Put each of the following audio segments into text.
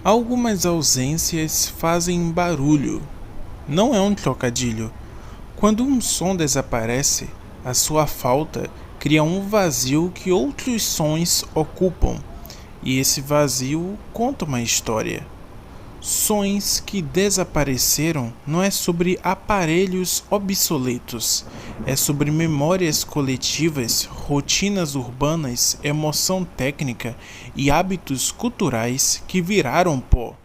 Algumas ausências fazem barulho. Não é um trocadilho. Quando um som desaparece, a sua falta cria um vazio que outros sons ocupam, e esse vazio conta uma história. Sons que desapareceram não é sobre aparelhos obsoletos, é sobre memórias coletivas, rotinas urbanas, emoção técnica e hábitos culturais que viraram pó.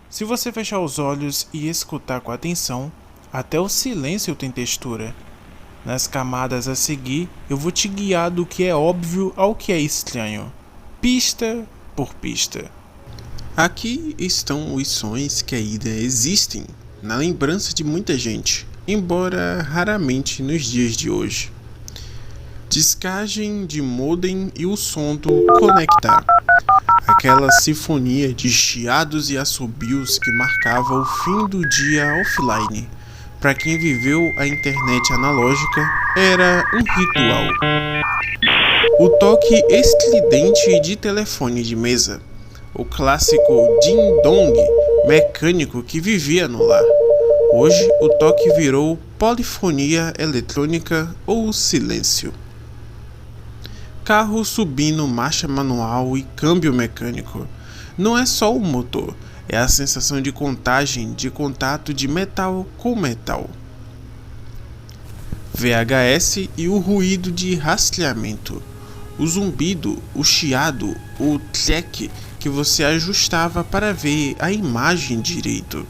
Se você fechar os olhos e escutar com atenção, até o silêncio tem textura. Nas camadas a seguir, eu vou te guiar do que é óbvio ao que é estranho, pista por pista. Aqui estão os sons que ainda existem na lembrança de muita gente, embora raramente nos dias de hoje. Descagem de modem e o som do conectar. Aquela sinfonia de chiados e assobios que marcava o fim do dia offline. Para quem viveu a internet analógica, era um ritual. O toque estridente de telefone de mesa. O clássico ding-dong mecânico que vivia no lar. Hoje o toque virou polifonia eletrônica ou silêncio. Carro subindo marcha manual e câmbio mecânico. Não é só o motor, é a sensação de contagem de contato de metal com metal. VHS e o ruído de rastreamento. O zumbido, o chiado, o track que você ajustava para ver a imagem direito.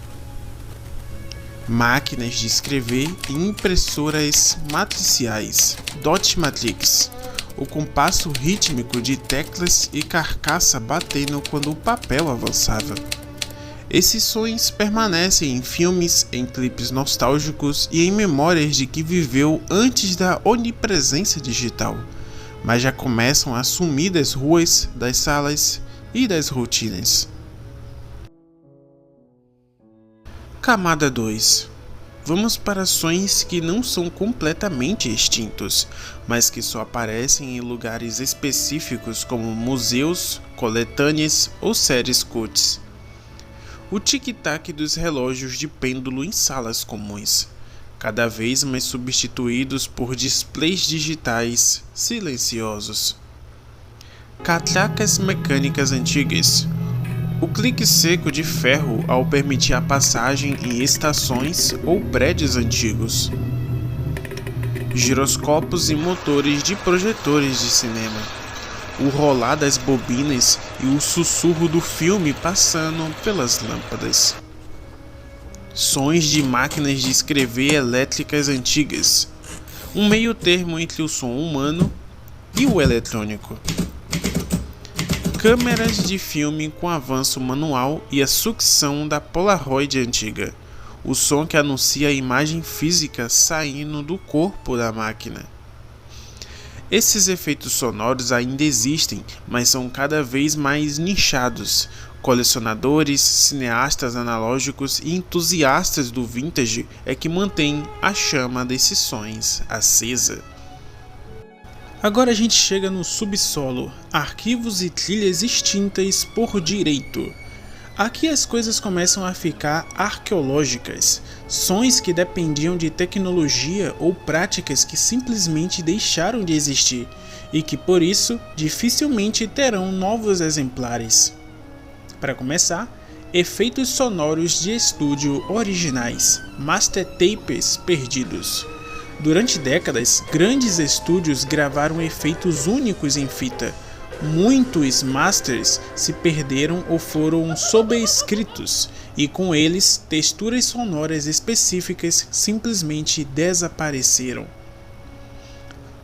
Máquinas de escrever e impressoras matriciais, dot matrix, o compasso rítmico de teclas e carcaça batendo quando o papel avançava. Esses sons permanecem em filmes, em clipes nostálgicos e em memórias de que viveu antes da onipresença digital, mas já começam a sumir das ruas, das salas e das rotinas. Camada 2. Vamos para sons que não são completamente extintos, mas que só aparecem em lugares específicos como museus, coletâneas ou séries cults. O tic-tac dos relógios de pêndulo em salas comuns, cada vez mais substituídos por displays digitais silenciosos. Catracas mecânicas antigas. O clique seco de ferro ao permitir a passagem em estações ou prédios antigos. Giroscópios e motores de projetores de cinema. O rolar das bobinas e o sussurro do filme passando pelas lâmpadas. Sons de máquinas de escrever elétricas antigas. Um meio termo entre o som humano e o eletrônico. Câmeras de filme com avanço manual e a sucção da Polaroid antiga. O som que anuncia a imagem física saindo do corpo da máquina. Esses efeitos sonoros ainda existem, mas são cada vez mais nichados. Colecionadores, cineastas analógicos e entusiastas do vintage é que mantêm a chama desses sons acesa. Agora a gente chega no subsolo, arquivos e trilhas extintas por direito. Aqui as coisas começam a ficar arqueológicas, sons que dependiam de tecnologia ou práticas que simplesmente deixaram de existir e que por isso dificilmente terão novos exemplares. Para começar, efeitos sonoros de estúdio originais, master tapes perdidos. Durante décadas, grandes estúdios gravaram efeitos únicos em fita. Muitos masters se perderam ou foram sobrescritos, e com eles, texturas sonoras específicas simplesmente desapareceram.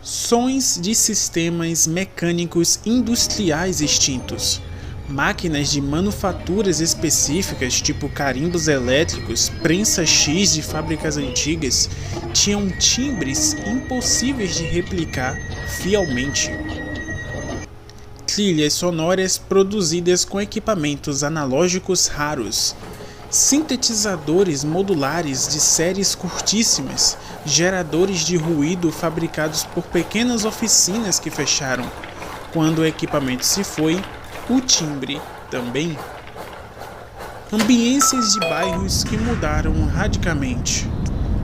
Sons de sistemas mecânicos industriais extintos. Máquinas de manufaturas específicas, tipo carimbos elétricos, prensa X de fábricas antigas, tinham timbres impossíveis de replicar fielmente. Trilhas sonoras produzidas com equipamentos analógicos raros. Sintetizadores modulares de séries curtíssimas, geradores de ruído fabricados por pequenas oficinas que fecharam. Quando o equipamento se foi, o timbre também. Ambiências de bairros que mudaram radicalmente.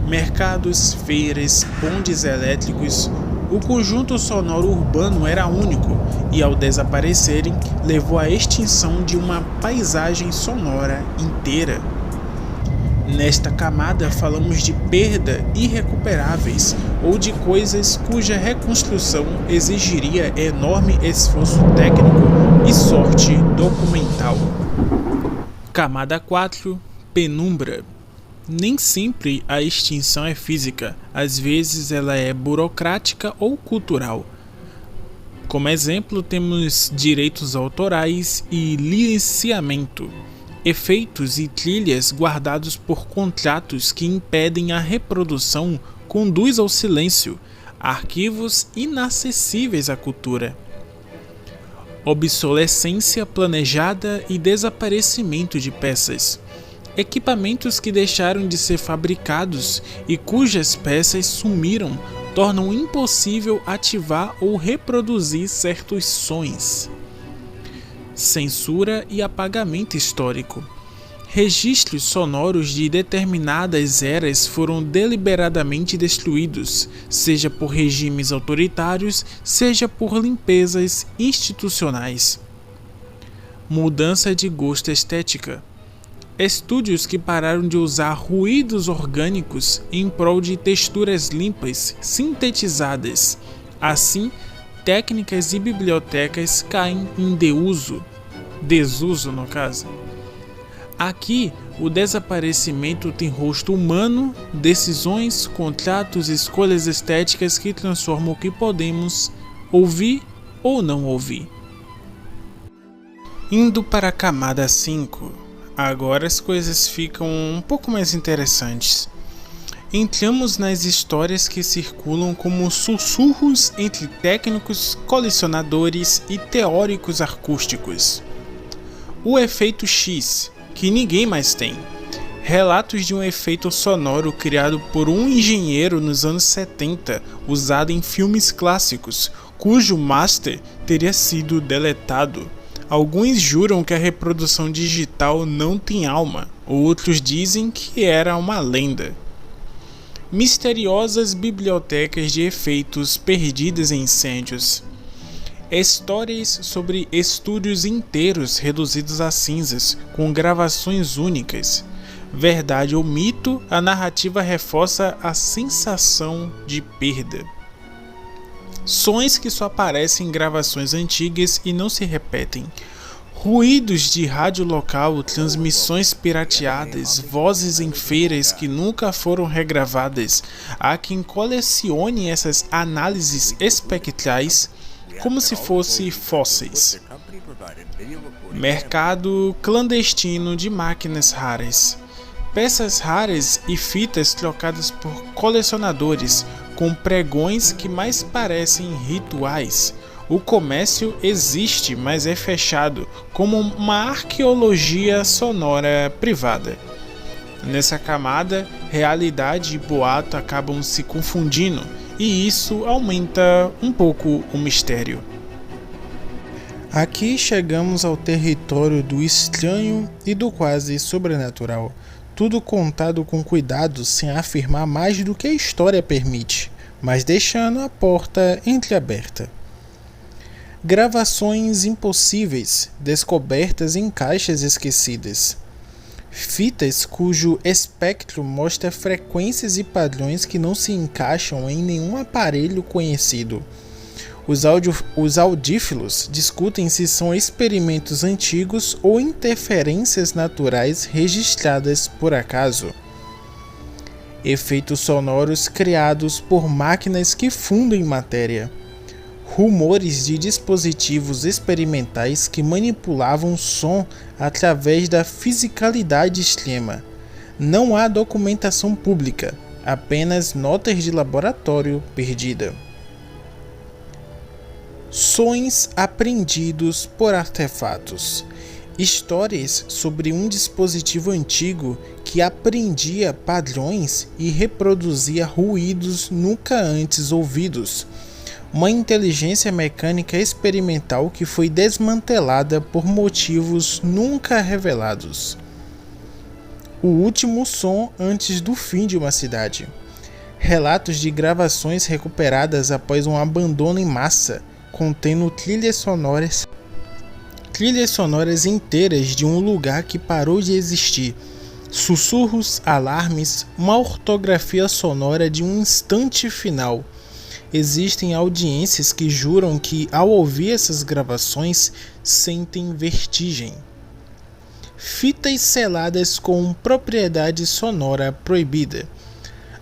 Mercados, feiras, pontes elétricos. O conjunto sonoro urbano era único e, ao desaparecerem, levou à extinção de uma paisagem sonora inteira. Nesta camada falamos de perda irrecuperáveis ou de coisas cuja reconstrução exigiria enorme esforço técnico e sorte documental. Camada 4. Penumbra. Nem sempre a extinção é física, às vezes ela é burocrática ou cultural. Como exemplo, temos direitos autorais e licenciamento, efeitos e trilhas guardados por contratos que impedem a reprodução, conduz ao silêncio, arquivos inacessíveis à cultura. Obsolescência planejada e desaparecimento de peças. Equipamentos que deixaram de ser fabricados e cujas peças sumiram tornam impossível ativar ou reproduzir certos sons. Censura e apagamento histórico. Registros sonoros de determinadas eras foram deliberadamente destruídos, seja por regimes autoritários, seja por limpezas institucionais. Mudança de gosto estética. Estúdios que pararam de usar ruídos orgânicos em prol de texturas limpas, sintetizadas. Assim, técnicas e bibliotecas caem em desuso no caso. Aqui, o desaparecimento tem rosto humano, decisões, contratos, escolhas estéticas que transformam o que podemos ouvir ou não ouvir. Indo para a camada 5. Agora as coisas ficam um pouco mais interessantes. Entramos nas histórias que circulam como sussurros entre técnicos, colecionadores e teóricos acústicos. O efeito X, que ninguém mais tem. Relatos de um efeito sonoro criado por um engenheiro nos anos 70, usado em filmes clássicos, cujo master teria sido deletado. Alguns juram que a reprodução digital não tem alma, outros dizem que era uma lenda. Misteriosas bibliotecas de efeitos perdidas em incêndios. Histórias sobre estúdios inteiros reduzidos a cinzas, com gravações únicas. Verdade ou mito, a narrativa reforça a sensação de perda. Sons que só aparecem em gravações antigas e não se repetem. Ruídos de rádio local, transmissões pirateadas, vozes em feiras que nunca foram regravadas. Há quem colecione essas análises espectrais como se fossem fósseis. Mercado clandestino de máquinas raras. Peças raras e fitas trocadas por colecionadores, com pregões que mais parecem rituais. O comércio existe, mas é fechado, como uma arqueologia sonora privada. Nessa camada, realidade e boato acabam se confundindo, e isso aumenta um pouco o mistério. Aqui chegamos ao território do estranho e do quase sobrenatural. Tudo contado com cuidado, sem afirmar mais do que a história permite, mas deixando a porta entreaberta. Gravações impossíveis, descobertas em caixas esquecidas. Fitas cujo espectro mostra frequências e padrões que não se encaixam em nenhum aparelho conhecido. Os audífilos discutem se são experimentos antigos ou interferências naturais registradas por acaso. Efeitos sonoros criados por máquinas que fundem matéria. Rumores de dispositivos experimentais que manipulavam som através da fisicalidade extrema. Não há documentação pública, apenas notas de laboratório perdida. Sons apreendidos por artefatos. Histórias sobre um dispositivo antigo que aprendia padrões e reproduzia ruídos nunca antes ouvidos. Uma inteligência mecânica experimental que foi desmantelada por motivos nunca revelados. O último som antes do fim de uma cidade. Relatos de gravações recuperadas após um abandono em massa, contendo trilhas sonoras inteiras de um lugar que parou de existir. Sussurros, alarmes, uma ortografia sonora de um instante final. Existem audiências que juram que, ao ouvir essas gravações, sentem vertigem. Fitas seladas com propriedade sonora proibida.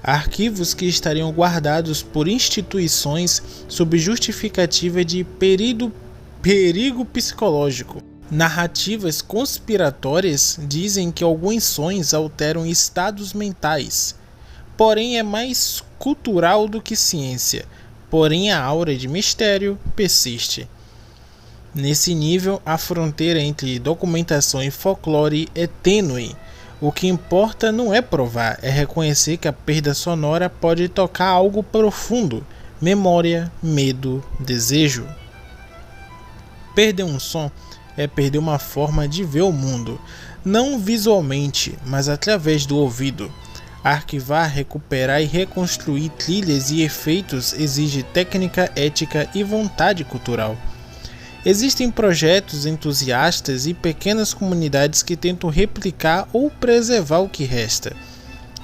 Arquivos que estariam guardados por instituições sob justificativa de perigo psicológico. Narrativas conspiratórias dizem que alguns sons alteram estados mentais, porém é mais cultural do que ciência, porém a aura de mistério persiste. Nesse nível, a fronteira entre documentação e folclore é tênue. O que importa não é provar, é reconhecer que a perda sonora pode tocar algo profundo, memória, medo, desejo. Perder um som é perder uma forma de ver o mundo, não visualmente, mas através do ouvido. Arquivar, recuperar e reconstruir trilhas e efeitos exige técnica, ética e vontade cultural. Existem projetos entusiastas e pequenas comunidades que tentam replicar ou preservar o que resta.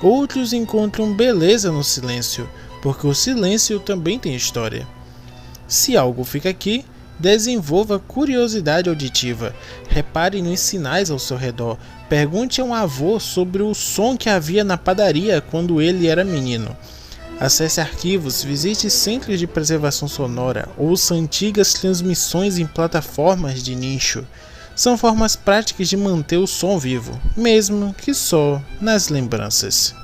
Outros encontram beleza no silêncio, porque o silêncio também tem história. Se algo fica aqui, desenvolva curiosidade auditiva, repare nos sinais ao seu redor, pergunte a um avô sobre o som que havia na padaria quando ele era menino. Acesse arquivos, visite centros de preservação sonora, ouça antigas transmissões em plataformas de nicho. São formas práticas de manter o som vivo, mesmo que só nas lembranças.